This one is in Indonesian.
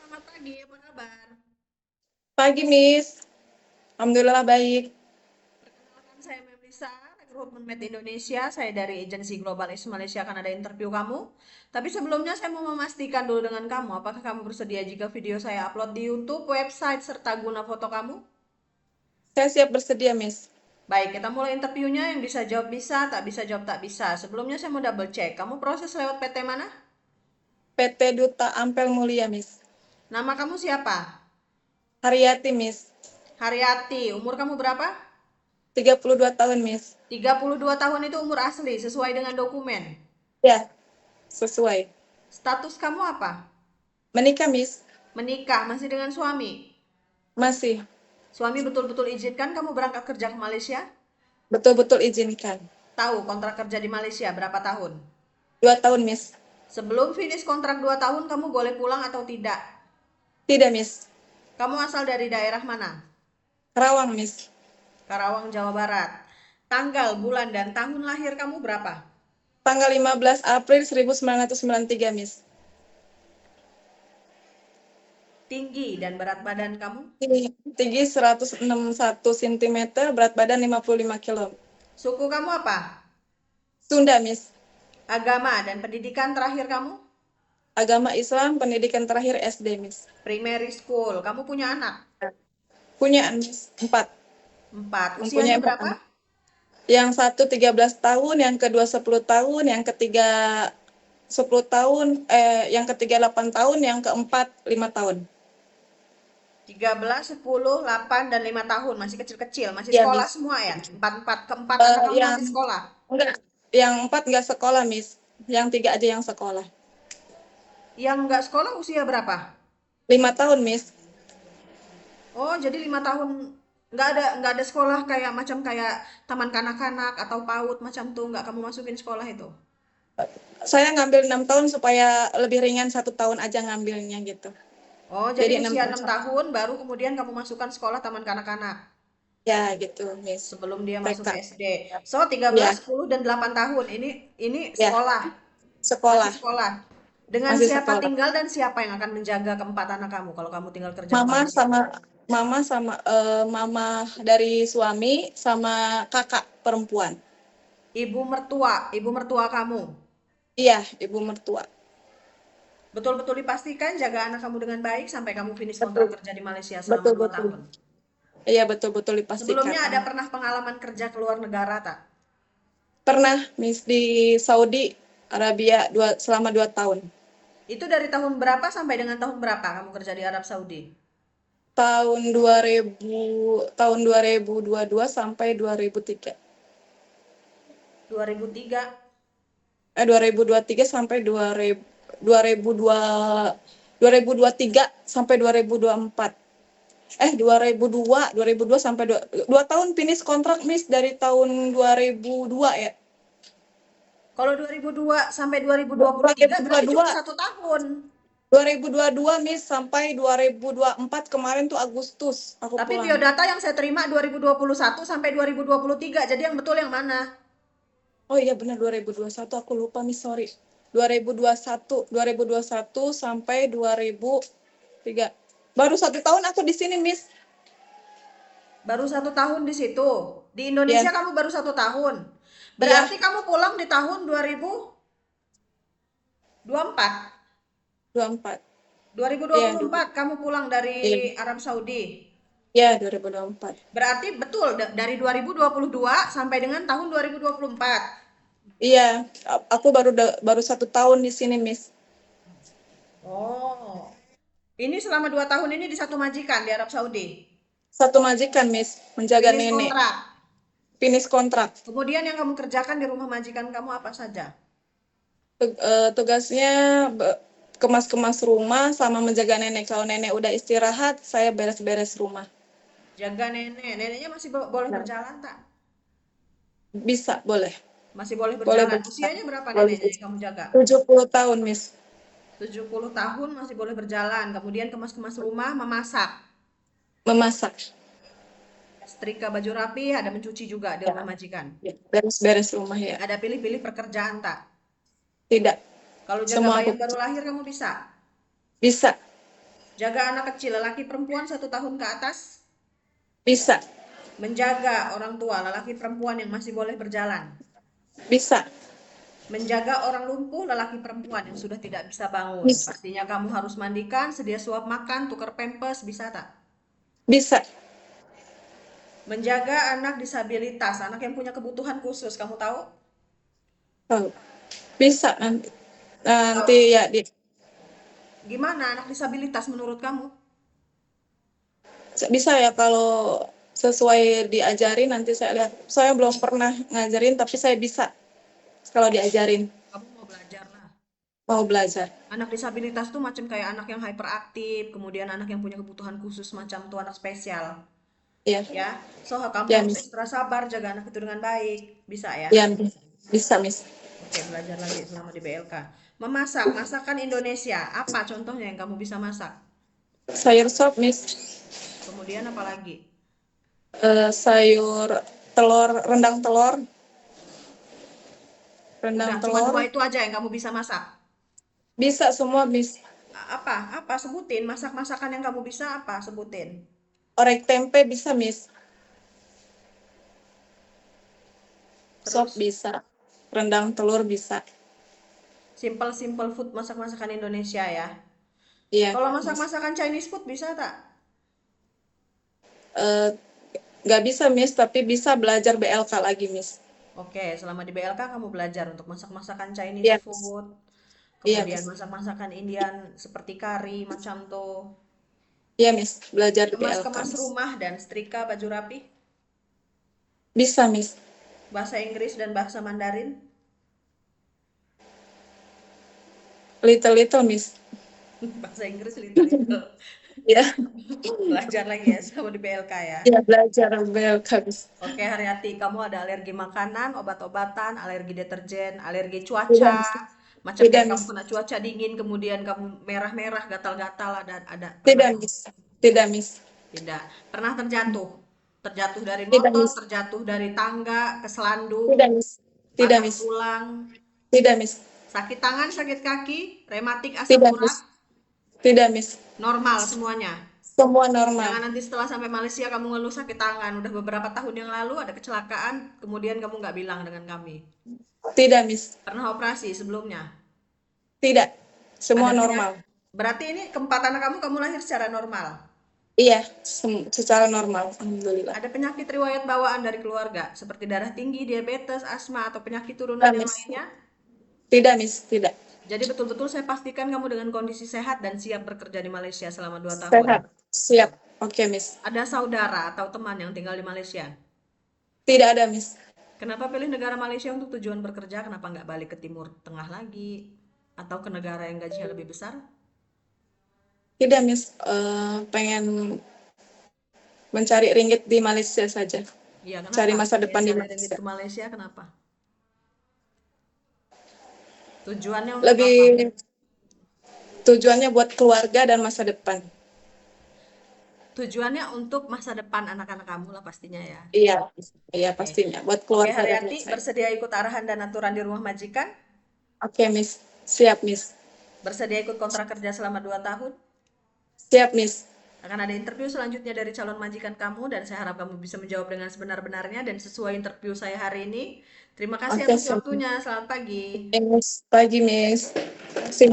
Selamat pagi, apa kabar? Pagi, Miss. Alhamdulillah baik. Perkenalkan saya Melisa, Rekrutmen Med Indonesia. Saya dari agensi Global East Malaysia akan ada interview kamu. Tapi sebelumnya saya mau memastikan dulu dengan kamu, apakah kamu bersedia jika video saya upload di YouTube, website, serta guna foto kamu? Saya siap bersedia, Miss. Baik, kita mulai interviewnya. Yang bisa jawab bisa, tak bisa jawab tak bisa. Sebelumnya saya mau double check. Kamu proses lewat PT mana? PT Duta Ampel Mulia, Miss. Nama kamu siapa? Haryati, Miss. Haryati. Umur kamu berapa? 32 tahun, Miss. 32 tahun itu umur asli, sesuai dengan dokumen. Ya, sesuai. Status kamu apa? Menikah, Miss. Menikah, masih dengan suami. Masih. Suami betul-betul izinkan kamu berangkat kerja ke Malaysia? Betul-betul izinkan. Tahu kontrak kerja di Malaysia berapa tahun? 2 tahun, Miss. Sebelum finish kontrak 2 tahun kamu boleh pulang atau tidak? Tidak, Miss. Kamu asal dari daerah mana? Karawang, Miss. Karawang, Jawa Barat. Tanggal, bulan, dan tahun lahir kamu berapa? Tanggal 15 April 1993, Miss. Tinggi dan berat badan kamu? Tinggi 161 cm, berat badan 55 kilo. Suku kamu apa? Sunda, Miss. Agama dan pendidikan terakhir kamu? Agama Islam, pendidikan terakhir SD, Miss. Primary school. Kamu punya anak? Punya, Miss. 4. 4. Mempunyai Usianya 4 berapa? anak. Yang satu 13 tahun, yang kedua 10 tahun, yang ketiga 10 tahun, yang ketiga 8 tahun, yang keempat 5 tahun. 13, 10, 8, dan 5 tahun. Masih kecil-kecil. Masih Ya, sekolah Miss. semua ya? Empat keempat anak kamu Yang masih sekolah? enggak, yang 4 enggak sekolah, Miss. Yang 3 aja yang sekolah. Yang nggak sekolah usia berapa? 5 tahun, Miss. Oh, jadi 5 tahun nggak ada sekolah kayak macam kayak taman kanak-kanak atau PAUD macam tuh nggak kamu masukin sekolah itu? Saya ngambil 6 tahun supaya lebih ringan, 1 tahun aja ngambilnya gitu. Oh, jadi Jadi 6 usia tahun 6 satu. tahun baru kemudian kamu masukkan sekolah taman kanak-kanak Ya, gitu, Miss. sebelum dia masuk TK. SD. So, 13, Ya, 10, dan 8 tahun. Ini ya, sekolah, masih sekolah. sekolah. Dengan Masih siapa sekolah. tinggal dan siapa yang akan menjaga keempat anak kamu kalau kamu tinggal kerja ke Mama Malaysia? sama mama dari suami sama kakak perempuan. Ibu mertua kamu. Iya, ibu mertua. Betul-betul dipastikan jaga anak kamu dengan baik sampai kamu finish kontrak Betul, kerja di Malaysia selama betul, 2 betul. tahun. Iya, betul-betul dipastikan. Sebelumnya ada pernah pengalaman kerja ke luar negara tak? Pernah, Miss, di Saudi Arabia selama 2 tahun. Itu dari tahun berapa sampai dengan tahun berapa kamu kerja di Arab Saudi? Tahun 2000, tahun 2022 sampai 2003. 2003. 2023 sampai 2023 sampai 2024. 2002 sampai 2 tahun finish kontrak, Miss, dari tahun 2002 ya. Kalau 2002 sampai 2023 berarti cuma 2022 1 tahun. 2022, Miss, sampai 2024 kemarin tuh Agustus aku Tapi pulang. biodata yang saya terima 2021 sampai 2023. Jadi yang betul yang mana? Oh iya benar, 2021 aku lupa, Miss, sorry. 2021 sampai 2003. Baru 1 tahun aku di sini, Miss. Baru 1 tahun di situ. Di Indonesia Ya, kamu baru 1 tahun. iya, Berarti kamu pulang di tahun 2024. 24. Iya, 2024 kamu pulang dari iya, Arab Saudi. iya, 2024. Berarti betul dari 2022 sampai dengan tahun 2024. Iya, aku baru 1 tahun di sini, Miss. Oh. Ini selama 2 tahun ini di satu majikan di Arab Saudi. Satu majikan, Miss, menjaga Finish nenek. kontrak. Finish kontrak. Kemudian yang kamu kerjakan di rumah majikan kamu apa saja? Tugasnya kemas-kemas rumah sama menjaga nenek. Kalau nenek udah istirahat, saya beres-beres rumah. Jaga nenek. Neneknya masih boleh Nah, berjalan tak? bisa, boleh. Masih boleh Boleh berjalan. berjalan. Usianya berapa Boleh neneknya yang berjalan. kamu jaga? 70 tahun, Miss. 70 tahun masih boleh berjalan. Kemudian kemas-kemas rumah, memasak. Memasak. Setrika baju rapi, ada mencuci juga di Ya, rumah majikan. ya. Beres-beres rumah ya. Ada pilih-pilih pekerjaan tak? Tidak. Kalau jaga Semua bayi aku yang baru lahir kamu bisa? bisa. Jaga anak kecil, lelaki perempuan 1 tahun ke atas. Bisa. Menjaga orang tua, lelaki perempuan yang masih boleh berjalan. Bisa. Menjaga orang lumpuh, lelaki perempuan yang sudah tidak bisa bangun. Bisa. Pastinya kamu harus mandikan, sedia suap makan, tukar pampers, bisa tak? Bisa. Menjaga anak disabilitas, anak yang punya kebutuhan khusus, kamu tahu? Tahu. Bisa nanti. Nanti Tahu. ya di Gimana anak disabilitas menurut kamu? bisa ya kalau sesuai diajarin nanti saya lihat. Saya belum pernah ngajarin tapi saya bisa kalau diajarin. Kamu mau belajar lah. Mau belajar. Anak disabilitas tuh macam kayak anak yang hyperaktif, kemudian anak yang punya kebutuhan khusus macam tuh anak spesial. Iya. Ya, so kamu Ya, harus Miss. ekstra sabar jaga anak itu dengan baik. Bisa ya? Ya, Miss. Bisa, Miss. Oke, belajar lagi selama di BLK. Memasak, masakan Indonesia. Apa contohnya yang kamu bisa masak? Sayur sop, Miss. Kemudian apa lagi? Sayur telur, rendang telur. Udah, Rendang cuma telur. dua itu aja yang kamu bisa masak. Bisa semua, Miss. Apa? Apa? Sebutin. Masak-masakan yang kamu bisa apa? Sebutin. Orek tempe bisa, Miss. Sop Terus, bisa. Rendang telur bisa. simple-simple food masak-masakan Indonesia ya. Iya, Kalau Miss. masak-masakan Chinese food bisa tak? Eh, nggak bisa, Miss, tapi bisa belajar BLK lagi, Miss. Oke, selama di BLK kamu belajar untuk masak-masakan Chinese Iya, Miss. food, Iya, kemudian Miss. masak-masakan Indian seperti kari macam tuh, Iya, Miss. Belajar di BLK, kemas-kemas Miss. rumah dan setrika baju rapi, Bisa, Miss. bahasa Inggris dan bahasa Mandarin. Little-little, Miss. Bahasa Inggris little-little. Iya, Belajar lagi ya selama di BLK ya. iya belajar BLK, Miss. Oke, Haryati, kamu ada alergi makanan, obat-obatan, alergi deterjen, alergi Tidak, cuaca, Miss. macam Tidak, kayak kamu Miss. kena cuaca dingin, kemudian kamu merah-merah, gatal-gatal, ada pernah? Tidak, Miss. Tidak, Miss. Tidak. Pernah terjatuh? Terjatuh dari Tidak, motor, Miss. terjatuh dari tangga, keselandung, Tidak, Miss. Tidak, patah Miss. tulang, Tidak, Miss. sakit tangan, sakit kaki, rematik, asam Tidak, urat, Miss. Tidak, Miss. normal semuanya. Semua normal. Jangan nanti setelah sampai Malaysia kamu ngeluh sakit tangan. Udah beberapa tahun yang lalu ada kecelakaan, kemudian kamu nggak bilang dengan kami. Tidak, Miss. Pernah operasi sebelumnya? Tidak. Semua Ada normal. penyakit. Berarti ini keempat anak kamu lahir secara normal. Iya, secara normal. Alhamdulillah. Ada penyakit riwayat bawaan dari keluarga, seperti darah tinggi, diabetes, asma, atau penyakit turunan Tidak, yang Miss. lainnya? Tidak, Miss. Tidak. Jadi betul-betul saya pastikan kamu dengan kondisi sehat dan siap bekerja di Malaysia selama 2 tahun. Sehat. Siap. Oke, Miss. Ada saudara atau teman yang tinggal di Malaysia? Tidak ada, Miss. Kenapa pilih negara Malaysia untuk tujuan bekerja? Kenapa nggak balik ke Timur Tengah lagi? Atau ke negara yang gajinya lebih besar? Tidak, Miss. Pengen mencari ringgit di Malaysia saja. Iya, Cari kenapa? masa depan di Cari ringgit Malaysia. ke Malaysia, kenapa? Tujuannya untuk apa? Lebih tujuannya buat keluarga dan masa depan. Tujuannya untuk masa depan anak-anak kamu lah pastinya ya. Iya, iya Oke. pastinya buat Oke, keluarga dan Haryati, saya. bersedia ikut arahan dan aturan di rumah majikan? Oke, Miss. Siap, Miss. Bersedia ikut kontrak kerja selama 2 tahun? Siap, Miss. Akan ada interview selanjutnya dari calon majikan kamu dan saya harap kamu bisa menjawab dengan sebenar-benarnya dan sesuai interview saya hari ini. Terima kasih Oke, atas siap. waktunya. Selamat pagi. Miss. Pagi, Miss. Terima kasih,